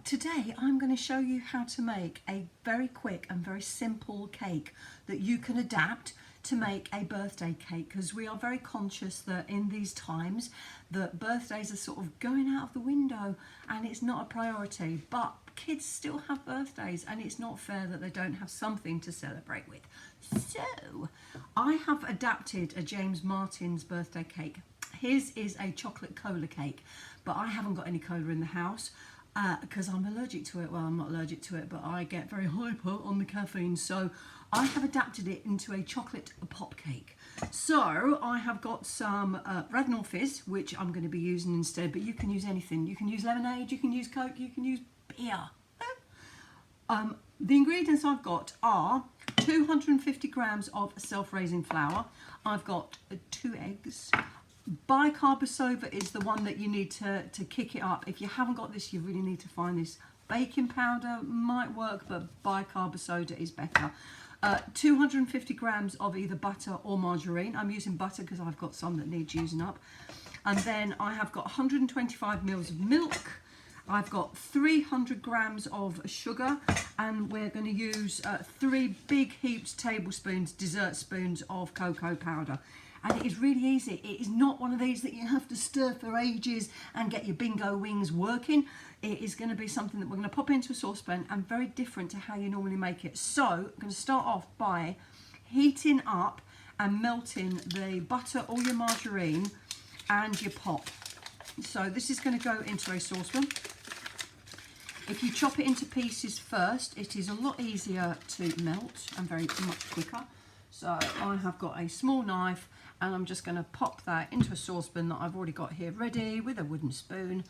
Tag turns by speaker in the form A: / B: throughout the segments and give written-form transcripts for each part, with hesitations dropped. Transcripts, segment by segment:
A: Today I'm going to show you how to make a very quick and very simple cake that you can adapt to make a birthday cake, because we are very conscious that in these times that birthdays are sort of going out of the window and it's not a priority, but kids still have birthdays and it's not fair that they don't have something to celebrate with. So I have adapted a James Martin's birthday cake. His is a chocolate cola cake, but I haven't got any cola in the house because I'm allergic to it. Well, I'm not allergic to it, but I get very hyper on the caffeine. So I have adapted it into a chocolate pop cake. So I have got some Radnor Fizz, which I'm going to be using instead, but you can use anything. You can use lemonade, you can use Coke, you can use beer. The ingredients I've got are 250 grams of self-raising flour. I've got 2 eggs. Bicarb soda is the one that you need to kick it up. If you haven't got this, you really need to find this. Baking powder might work, but bicarb soda is better. 250 grams of either butter or margarine. I'm using butter because I've got some that needs using up. And then I have got 125 mils of milk. I've got 300 grams of sugar, and we're going to use 3 big heaped tablespoons, dessert spoons of cocoa powder. And it is really easy. It is not one of these that you have to stir for ages and get your bingo wings working. It is going to be something that we're going to pop into a saucepan, and very different to how you normally make it. So I'm going to start off by heating up and melting the butter or your margarine and your pop. So this is going to go into a saucepan. If you chop it into pieces first, it is a lot easier to melt and very much quicker. So I have got a small knife, and I'm just going to pop that into a saucepan that I've already got here ready with a wooden spoon.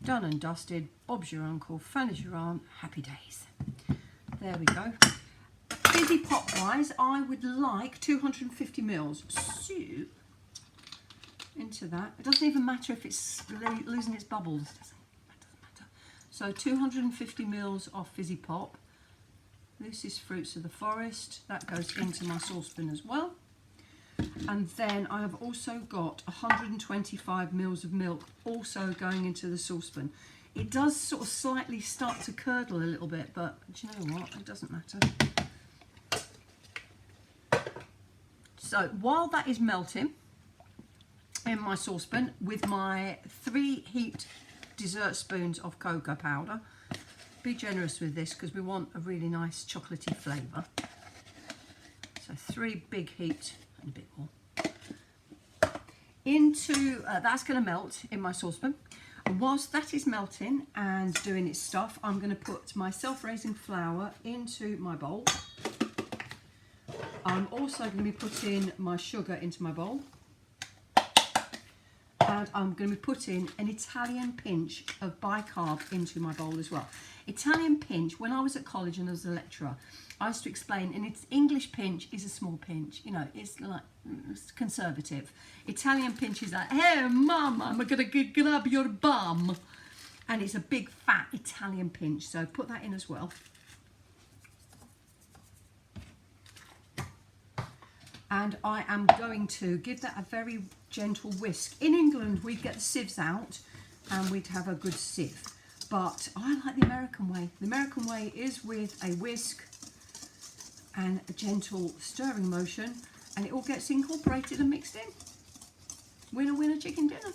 A: Done and dusted. Bob's your uncle, fun is your aunt, happy days. There we go. Fizzy pop wise, I would like 250 mils. So into that. It doesn't even matter if it's losing its bubbles. It doesn't matter. So 250 mils of fizzy pop. This is Fruits of the Forest. That goes into my saucepan as well. And then I have also got 125 mils of milk also going into the saucepan. It does sort of slightly start to curdle a little bit, but do you know what? It doesn't matter. So while that is melting in my saucepan with my 3 heaped dessert spoons of cocoa powder, be generous with this because we want a really nice chocolatey flavour. So 3 big heaped, and a bit more. Into that's going to melt in my saucepan. And whilst that is melting and doing its stuff, I'm going to put my self-raising flour into my bowl. I'm also going to be putting my sugar into my bowl. And I'm going to be putting an Italian pinch of bicarb into my bowl as well. Italian pinch, when I was at college and I was a lecturer, I used to explain, and its English pinch is a small pinch, you know, it's like it's conservative. Italian pinch is like, hey mum, I'm gonna grab your bum. And it's a big fat Italian pinch, so put that in as well. And I am going to give that a very gentle whisk. In England, we'd get the sieves out and we'd have a good sieve. But I like the American way. The American way is with a whisk and a gentle stirring motion, and it all gets incorporated and mixed in. Winner, winner, chicken dinner.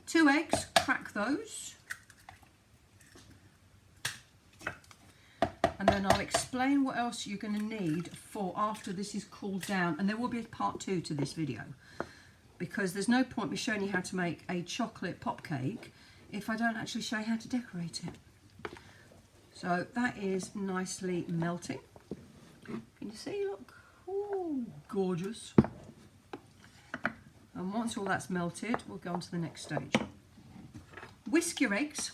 A: 2 eggs, crack those. And then I'll explain what else you're going to need for after this is cooled down. And there will be a part 2 to this video, because there's no point me showing you how to make a chocolate pop cake if I don't actually show you how to decorate it. So that is nicely melting. Can you see? Look. Ooh, gorgeous. And once all that's melted, we'll go on to the next stage. Whisk your eggs.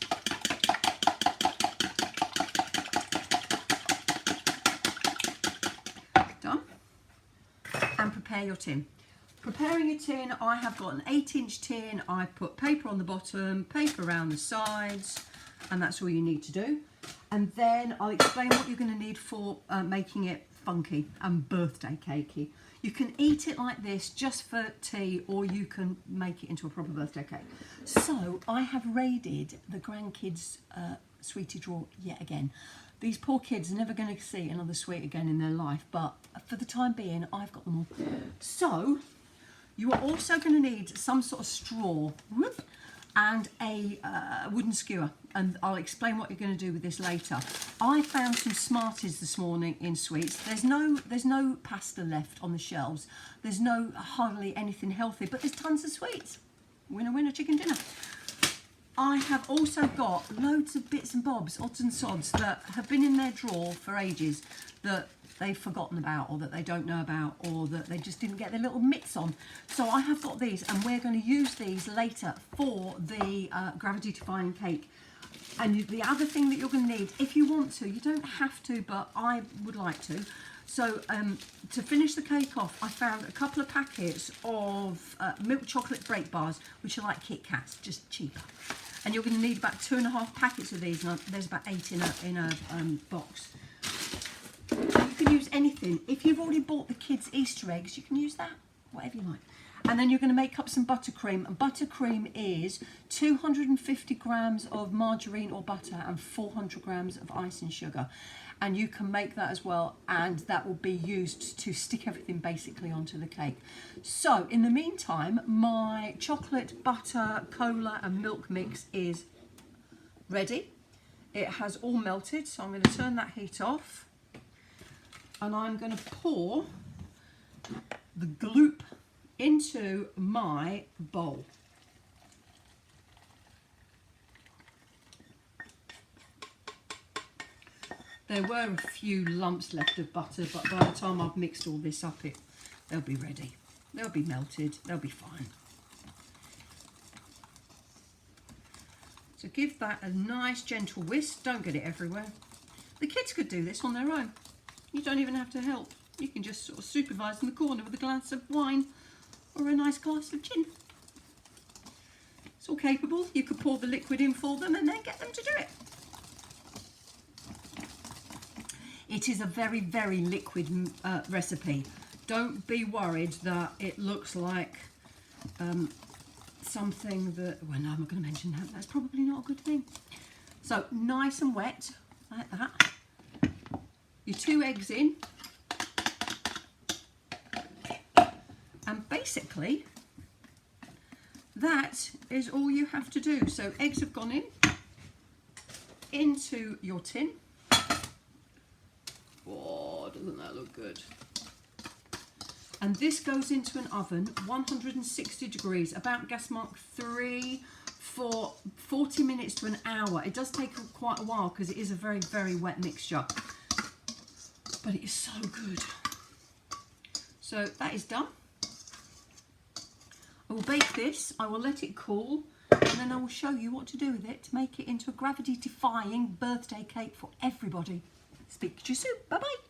A: Done. And prepare your tin. Preparing your tin, I have got an 8-inch tin. I put paper on the bottom, paper around the sides, and that's all you need to do. And then I'll explain what you're going to need for making it funky and birthday cakey. You can eat it like this just for tea, or you can make it into a proper birthday cake. So I have raided the grandkids' sweetie drawer yet again. These poor kids are never going to see another sweet again in their life, but for the time being, I've got them all. So you are also going to need some sort of straw, whoop, and a wooden skewer, and I'll explain what you're going to do with this later. I found some Smarties this morning in sweets. There's no pasta left on the shelves. There's no hardly anything healthy, but there's tons of sweets. Winner, winner, chicken dinner. I have also got loads of bits and bobs, odds and sods, that have been in their drawer for ages that they've forgotten about, or that they don't know about, or that they just didn't get their little mitts on. So I have got these, and we're going to use these later for the gravity defying cake. And the other thing that you're going to need, if you want to, you don't have to, but I would like to. So to finish the cake off, I found a couple of packets of milk chocolate break bars, which are like Kit Kats, just cheaper. And you're going to need about 2.5 packets of these, and there's about 8 in a box. You can use anything. If you've already bought the kids' Easter eggs, you can use that, whatever you like. And then you're going to make up some buttercream. And buttercream is 250 grams of margarine or butter and 400 grams of icing sugar. And you can make that as well, and that will be used to stick everything basically onto the cake. So in the meantime, my chocolate, butter, cola and milk mix is ready. It has all melted, so I'm going to turn that heat off, and I'm going to pour the gloop into my bowl. There were a few lumps left of butter, but by the time I've mixed all this up, they'll be ready. They'll be melted, they'll be fine. So give that a nice gentle whisk, don't get it everywhere. The kids could do this on their own. You don't even have to help. You can just sort of supervise in the corner with a glass of wine or a nice glass of gin. It's all capable. You could pour the liquid in for them and then get them to do it. It is a very, very liquid recipe. Don't be worried that it looks like something that, well, no, I'm not going to mention that. That's probably not a good thing. So nice and wet, like that. Your 2 eggs in. And basically, that is all you have to do. So eggs have gone into your tin. Oh, doesn't that look good? And this goes into an oven, 160 degrees, about gas mark 3, for 40 minutes to an hour. It does take quite a while because it is a very, very wet mixture. But it is so good. So that is done. I will bake this, I will let it cool, and then I will show you what to do with it to make it into a gravity-defying birthday cake for everybody. Speak to you soon. Bye-bye.